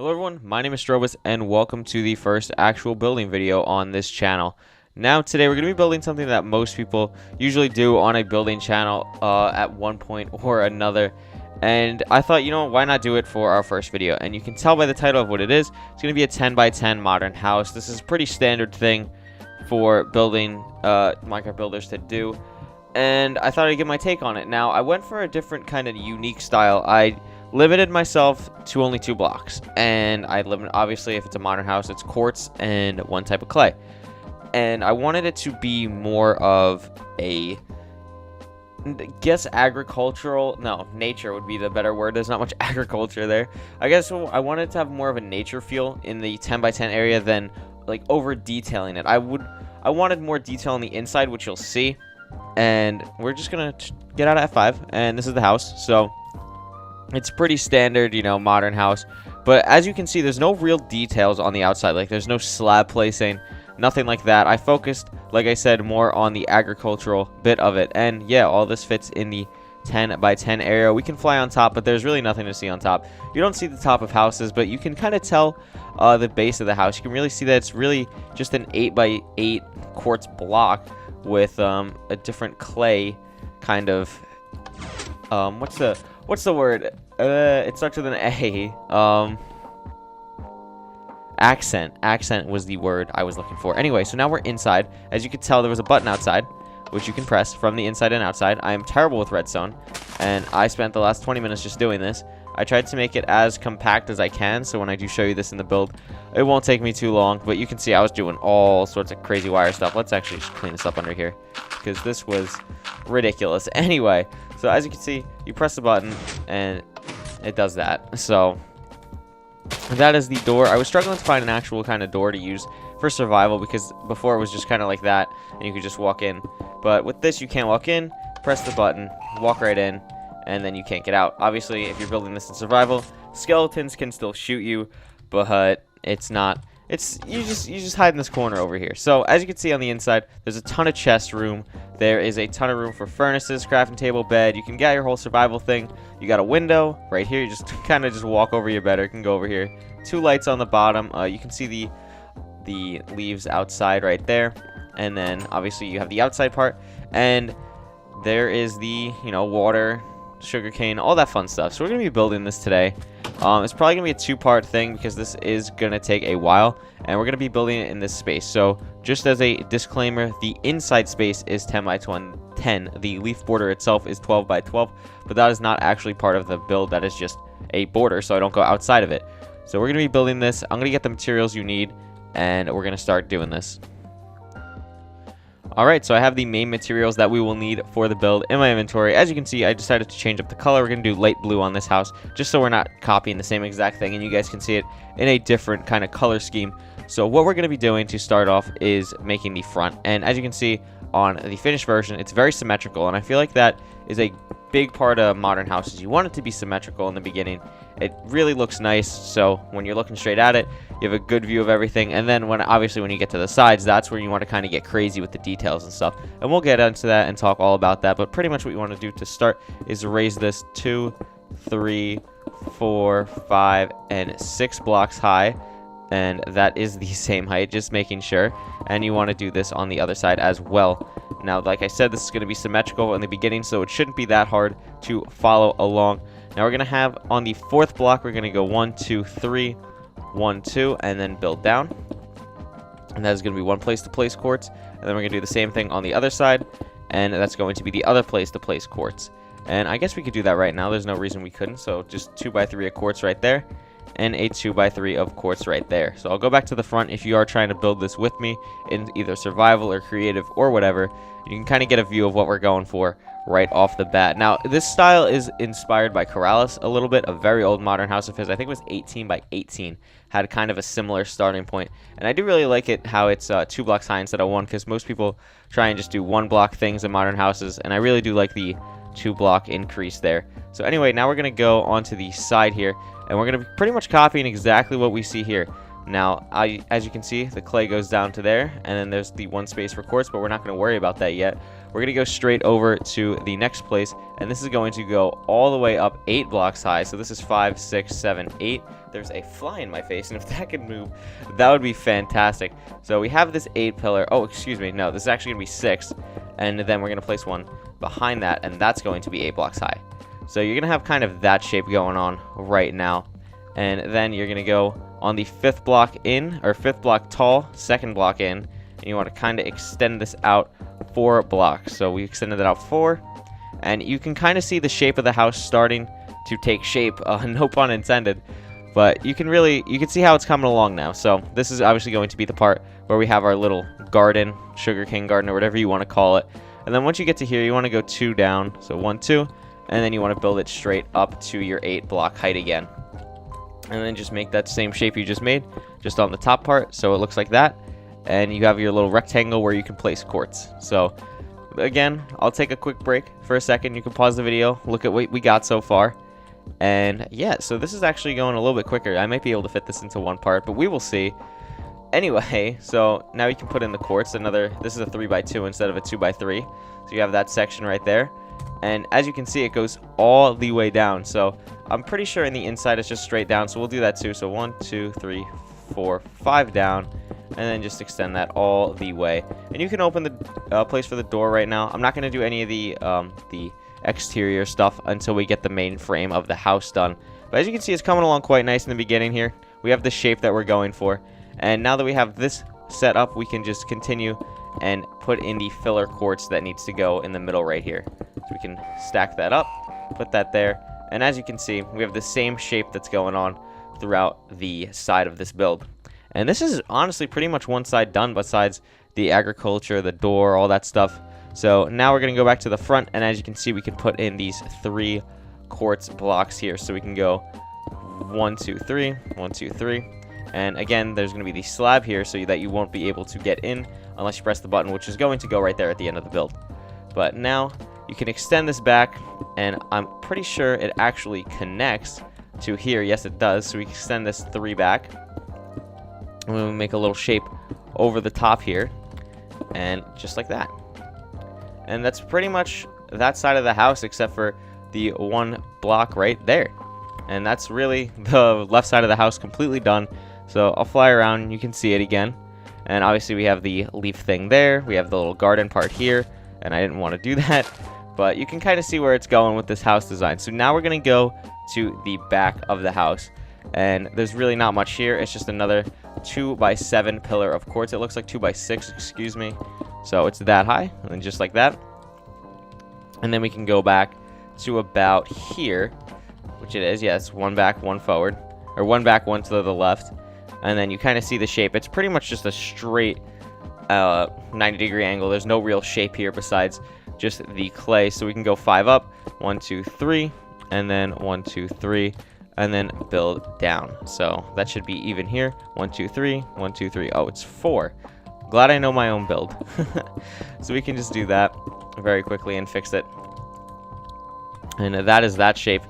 Hello everyone, my name is Strobus and welcome to the first actual building video on this channel. Now today we're going to be building something that most people usually do on a building channel at one point or another. And I thought, why not do it for our first video? And you can tell by the title of what it is. It's going to be a 10 by 10 modern house. This is a pretty standard thing for building Minecraft builders to do. And I thought I'd give my take on it. Now, I went for a different kind of unique style. I limited myself to only 2 blocks. And I limit, obviously, if it's a modern house, it's quartz and one type of clay. And I wanted it to be more of a, nature would be the better word. There's not much agriculture there. I guess I wanted to have more of a nature feel in the 10 by 10 area than like over detailing it. I wanted more detail on the inside, which you'll see. And we're just gonna get out of F5, and this is the house. So it's pretty standard, modern house. But as you can see, there's no real details on the outside. Like, there's no slab placing, nothing like that. I focused, like I said, more on the agricultural bit of it. And yeah, all this fits in the 10 by 10 area. We can fly on top, but there's really nothing to see on top. You don't see the top of houses, but you can kind of tell the base of the house. You can really see that it's really just an 8 by 8 quartz block with a different clay kind of what's the word? It starts with an A. Accent was the word I was looking for. Anyway, so now we're inside. As you can tell, there was a button outside, which you can press from the inside and outside. I am terrible with redstone, and I spent the last 20 minutes just doing this. I tried to make it as compact as I can, so when I do show you this in the build, it won't take me too long. But you can see I was doing all sorts of crazy wire stuff. Let's actually just clean this up under here, because this was ridiculous. Anyway, so as you can see, you press the button, and it does that. So that is the door. I was struggling to find an actual kind of door to use for survival, because before it was just kind of like that, and you could just walk in. But with this, you can't walk in, press the button, walk right in, and then you can't get out. Obviously, if you're building this in survival, skeletons can still shoot you, but it's not. You just hide in this corner over here. So as you can see on the inside, there's a ton of chest room. There is a ton of room for furnaces, crafting table, bed. You can get your whole survival thing. You got a window right here. You just kind of just walk over your bed, or you can go over here. 2 lights on the bottom. You can see the leaves outside right there, and then obviously you have the outside part, and there is the water, sugarcane, all that fun stuff. So we're gonna be building this today. It's probably gonna be a 2-part thing, because this is gonna take a while, and we're gonna be building it in this space. So just as a disclaimer, the inside space is 10 by 10. The leaf border itself is 12 by 12, but that is not actually part of the build. That is just a border, so I don't go outside of it. So we're gonna be building this. I'm gonna get the materials you need, and we're gonna start doing this. Alright, so I have the main materials that we will need for the build in my inventory. As you can see, I decided to change up the color. We're going to do light blue on this house, just so we're not copying the same exact thing, and you guys can see it in a different kind of color scheme. So what we're going to be doing to start off is making the front. And as you can see on the finished version, it's very symmetrical, and I feel like that is a big part of modern houses. You want it to be symmetrical in the beginning. It really looks nice, so when you're looking straight at it, you have a good view of everything. And then obviously when you get to the sides, that's where you want to kind of get crazy with the details and stuff. And we'll get into that and talk all about that. But pretty much what you want to do to start is raise this 2, 3, 4, 5, and 6 blocks high. And that is the same height, just making sure. And you want to do this on the other side as well. Now, like I said, this is going to be symmetrical in the beginning, so it shouldn't be that hard to follow along. Now we're going to have on the 4th block, we're going to go 1, 2, 3, 1, 2, and then build down. And that is going to be one place to place quartz. And then we're going to do the same thing on the other side, and that's going to be the other place to place quartz. And I guess we could do that right now. There's no reason we couldn't. So just 2 by 3 of quartz right there, and a 2 by 3 of quartz right there. So I'll go back to the front. If you are trying to build this with me in either survival or creative or whatever, you can kind of get a view of what we're going for right off the bat. Now, this style is inspired by Corrales a little bit, a very old modern house of his. I think it was 18 by 18. Had kind of a similar starting point. And I do really like it how it's 2 blocks high instead of 1, because most people try and just do 1 block things in modern houses. And I really do like the 2 block increase there. So anyway, now we're going to go onto the side here, and we're going to be pretty much copying exactly what we see here. Now, as you can see, the clay goes down to there, and then there's the 1 space for quartz, but we're not going to worry about that yet. We're going to go straight over to the next place, and this is going to go all the way up 8 blocks high. So this is 5, 6, 7, 8. there's a fly in my face, and if that could move, that would be fantastic. So we have this 8 pillar. Oh, excuse me. No, this is actually going to be 6. And then we're going to place one behind that, and that's going to be 8 blocks high. So you're going to have kind of that shape going on right now. And then you're going to go on the 5th block in, or 5th block tall, 2nd block in. And you want to kind of extend this out 4 blocks. So we extended it out 4. And you can kind of see the shape of the house starting to take shape. No pun intended. But you can see how it's coming along now. So this is obviously going to be the part where we have our little garden, sugarcane garden, or whatever you want to call it. And then once you get to here, you want to go 2 down. So 1, 2. And then you want to build it straight up to your 8 block height again. And then just make that same shape you just made, just on the top part, so it looks like that. And you have your little rectangle where you can place quartz. So again, I'll take a quick break for a second. You can pause the video, look at what we got so far. And yeah, so this is actually going a little bit quicker. I might be able to fit this into one part, but we will see. Anyway, so now you can put in the quartz. This is a 3x2 instead of a 2x3. So you have that section right there. And as you can see, it goes all the way down. So I'm pretty sure in the inside it's just straight down. So we'll do that too. So 1, 2, 3, 4, 5 down. And then just extend that all the way. And you can open the place for the door right now. I'm not going to do any of the exterior stuff until we get the main frame of the house done. But as you can see, it's coming along quite nice in the beginning here. We have the shape that we're going for. And now that we have this set up, we can just continue and put in the filler quartz that needs to go in the middle right here. So we can stack that up, put that there. And as you can see, we have the same shape that's going on throughout the side of this build. And this is honestly pretty much one side done besides the agriculture, the door, all that stuff. So now we're going to go back to the front, and as you can see, we can put in these 3 quartz blocks here. So we can go 1, 2, 3, 1, 2, 3. And again, there's going to be the slab here so that you won't be able to get in unless you press the button, which is going to go right there at the end of the build. But now you can extend this back, and I'm pretty sure it actually connects to here. Yes, it does. So we can extend this 3 back. And we'll make a little shape over the top here, and just like that. And that's pretty much that side of the house, except for the 1 block right there. And that's really the left side of the house completely done. So I'll fly around, and you can see it again. And obviously we have the leaf thing there. We have the little garden part here, and I didn't want to do that. But you can kind of see where it's going with this house design. So now we're going to go to the back of the house. And there's really not much here. It's just another 2x7 pillar of quartz. It looks like 2x6, excuse me. So it's that high, and then just like that. And then we can go back to about here, which it is. Yes, 1 back, 1 forward. Or 1 back, 1 to the left. And then you kind of see the shape. It's pretty much just a straight 90-degree angle. There's no real shape here besides just the clay. So we can go 5 up, 1, 2, 3, and then 1, 2, 3, and then build down. So that should be even here. 1, 2, 3, 1, 2, 3. Oh, it's 4. Glad I know my own build. So we can just do that very quickly and fix it. And that is that shape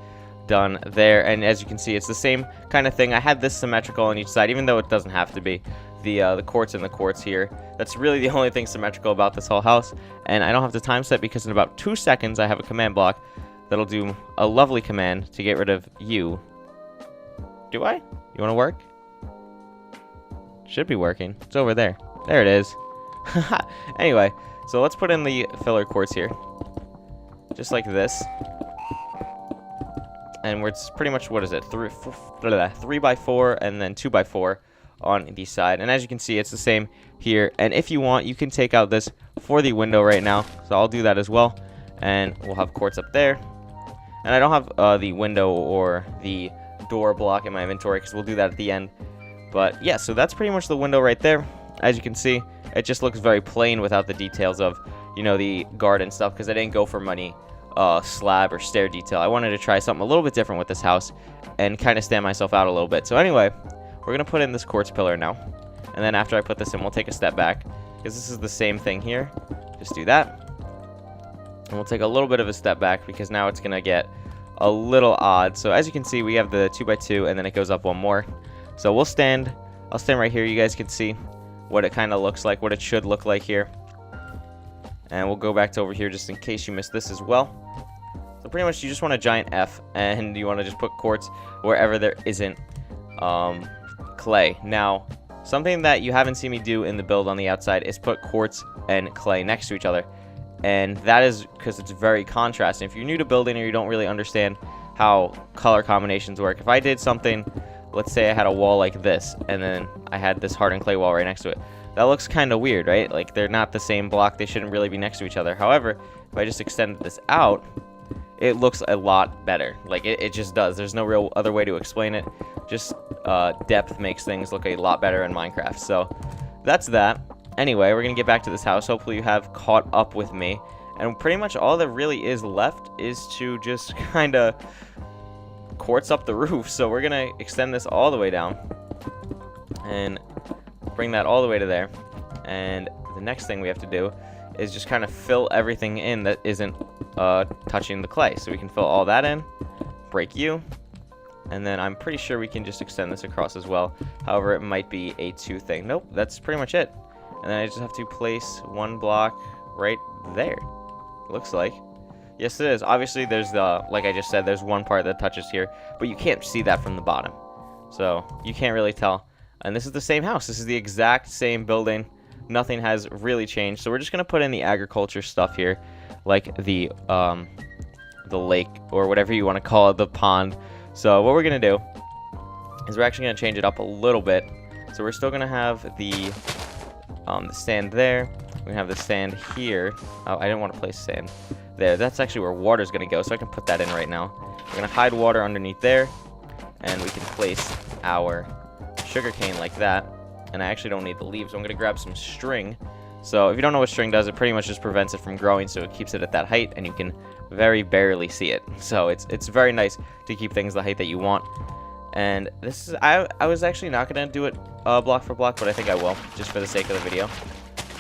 done there. And as you can see, it's the same kind of thing. I had this symmetrical on each side, even though it doesn't have to be. The quartz and the quartz here. That's really the only thing symmetrical about this whole house. And I don't have the time set because in about 2 seconds I have a command block that'll do a lovely command to get rid of you. Do I? You want to work? Should be working. It's over there. There it is. Anyway, so let's put in the filler quartz here. Just like this. And it's pretty much, what is it? 3x4 and then 2x4 on the side. And as you can see, it's the same here. And if you want, you can take out this for the window right now. So I'll do that as well. And we'll have quartz up there. And I don't have the window or the door block in my inventory because we'll do that at the end. But yeah, so that's pretty much the window right there. As you can see, it just looks very plain without the details of, you know, the garden stuff, because I didn't go for money slab or stair detail. I wanted to try something a little bit different with this house and kind of stand myself out a little bit. So anyway, we're going to put in this quartz pillar now. And then after I put this in, we'll take a step back because this is the same thing here. Just do that. And we'll take a little bit of a step back because now it's going to get a little odd. So as you can see, we have the 2x2 and then it goes up 1 more. So I'll stand right here. You guys can see what it kind of looks like, what it should look like here. And we'll go back to over here just in case you missed this as well. So pretty much you just want a giant F and you want to just put quartz wherever there isn't clay. Now, something that you haven't seen me do in the build on the outside is put quartz and clay next to each other. And that is because it's very contrasting. If you're new to building or you don't really understand how color combinations work, if I did something, let's say I had a wall like this, and then I had this hardened clay wall right next to it, that looks kind of weird, right? Like, they're not the same block. They shouldn't really be next to each other. However, if I just extended this out, it looks a lot better. Like, it just does. There's no real other way to explain it. Just depth makes things look a lot better in Minecraft. So that's that. Anyway, we're going to get back to this house. Hopefully you have caught up with me. And pretty much all that really is left is to just kind of quartz up the roof. So we're going to extend this all the way down and bring that all the way to there. And the next thing we have to do is just kind of fill everything in that isn't touching the clay. So we can fill all that in, break you, and then I'm pretty sure we can just extend this across as well. However, it might be a 2 thing. Nope, that's pretty much it. And then I just have to place 1 block right there. Looks like. Yes, it is. Obviously, there's the, like I just said, there's 1 part that touches here, but you can't see that from the bottom. So you can't really tell. And this is the same house. This is the exact same building. Nothing has really changed. So we're just going to put in the agriculture stuff here, like the lake or whatever you want to call it, the pond. So what we're going to do is we're actually going to change it up a little bit. So we're still going to have the sand there. We're going to have the sand here. Oh, I didn't want to place sand there. That's actually where water's going to go, so I can put that in right now. We're going to hide water underneath there, and we can place our sugarcane like that. And I actually don't need the leaves, so I'm going to grab some string. So if you don't know what string does, it pretty much just prevents it from growing, so it keeps it at that height, and you can very barely see it. So it's very nice to keep things the height that you want. And this is, I was actually not going to do it block for block, but I think I will, just for the sake of the video.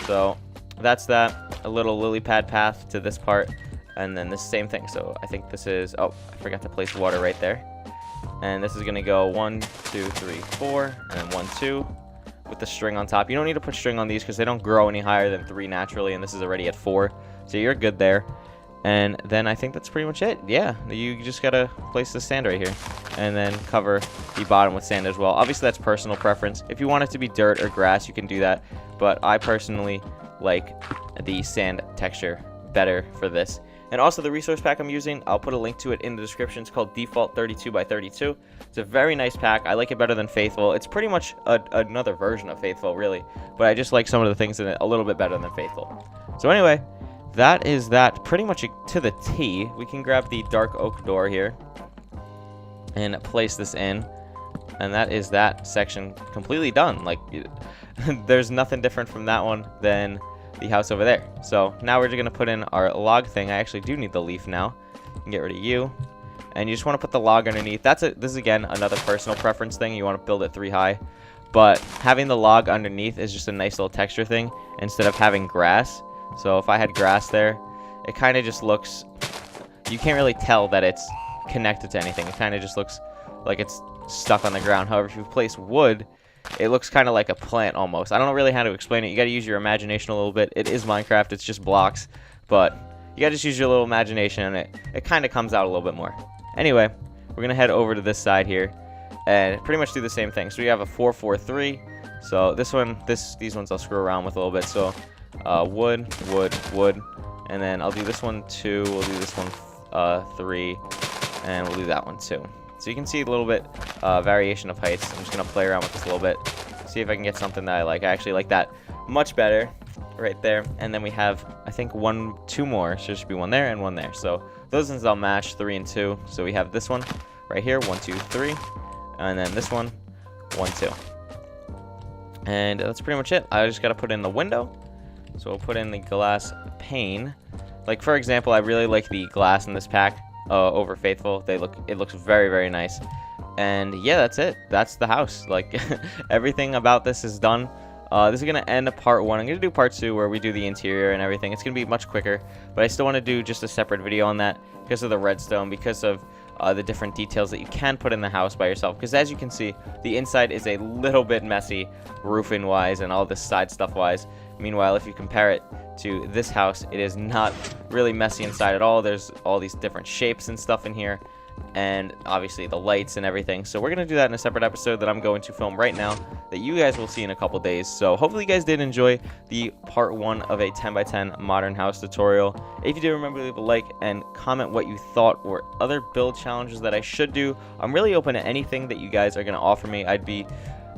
So that's that. A little lily pad path to this part, and then the same thing. So I think this is, oh, I forgot to place water right there. And this is going to go 1, 2, 3, 4, and then 1, 2. With the string on top. You don't need to put string on these because they don't grow any higher than 3 naturally, and this is already at 4, so you're good there. And then I think that's pretty much it. Yeah, you just gotta place the sand right here and then cover the bottom with sand as well. Obviously that's personal preference. If you want it to be dirt or grass, you can do that, but I personally like the sand texture better for this. And also the resource pack I'm using, I'll put a link to it in the description. It's called Default 32x32. It's a very nice pack. I like it better than Faithful. It's pretty much another version of Faithful, really. But I just like some of the things in it a little bit better than Faithful. So anyway, that is that pretty much to the T. We can grab the dark oak door here and place this in. And that is that section completely done. Like, there's nothing different from that one than the house over there. So now we're just going to put in our log thing. I actually do need the leaf now. You can get rid of you. And you just want to put the log underneath. This is, again, another personal preference thing. You want to build it 3 high. But having the log underneath is just a nice little texture thing instead of having grass. So if I had grass there, it kind of just looks... You can't really tell that it's connected to anything. It kind of just looks like it's stuck on the ground. However, if you place wood, it looks kind of like a plant almost. I don't know really how to explain it. You got to use your imagination a little bit. It is Minecraft. It's just blocks. But you got to just use your little imagination, and it kind of comes out a little bit more. Anyway, we're going to head over to this side here and pretty much do the same thing. So we have a 4, 4, 3. So this one, these ones I'll screw around with a little bit. So wood, wood, wood. And then I'll do this one 2. We'll do this one 3. And we'll do that one 2. So you can see a little bit variation of heights. I'm just going to play around with this a little bit. See if I can get something that I like. I actually like that much better right there. And then we have, I think, 2 more. So there should be 1 there and 1 there. So those ones I'll match 3 and 2. So we have this one right here, 1, 2, 3. And then this one, 1, 2. And that's pretty much it. I just got to put in the window. So we'll put in the glass pane. Like, for example, I really like the glass in this pack over Faithful. It looks very, very nice. And yeah, that's it. That's the house. Like, everything about this is done. This is going to end part 1. I'm going to do part 2 where we do the interior and everything. It's going to be much quicker, but I still want to do just a separate video on that because of the redstone, because of the different details that you can put in the house by yourself. Because as you can see, the inside is a little bit messy roofing wise and all this side stuff wise. Meanwhile, if you compare it to this house, it is not really messy inside at all. There's all these different shapes and stuff in here, and obviously the lights and everything. So we're going to do that in a separate episode that I'm going to film right now that you guys will see in a couple days. So hopefully you guys did enjoy the part 1 of a 10x10 modern house tutorial. If you did, remember to leave a like and comment what you thought were other build challenges that I should do. I'm really open to anything that you guys are going to offer me. I'd be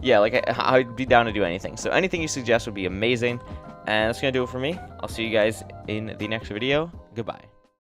down to do anything. So anything you suggest would be amazing. And that's going to do it for me. I'll see you guys in the next video. Goodbye.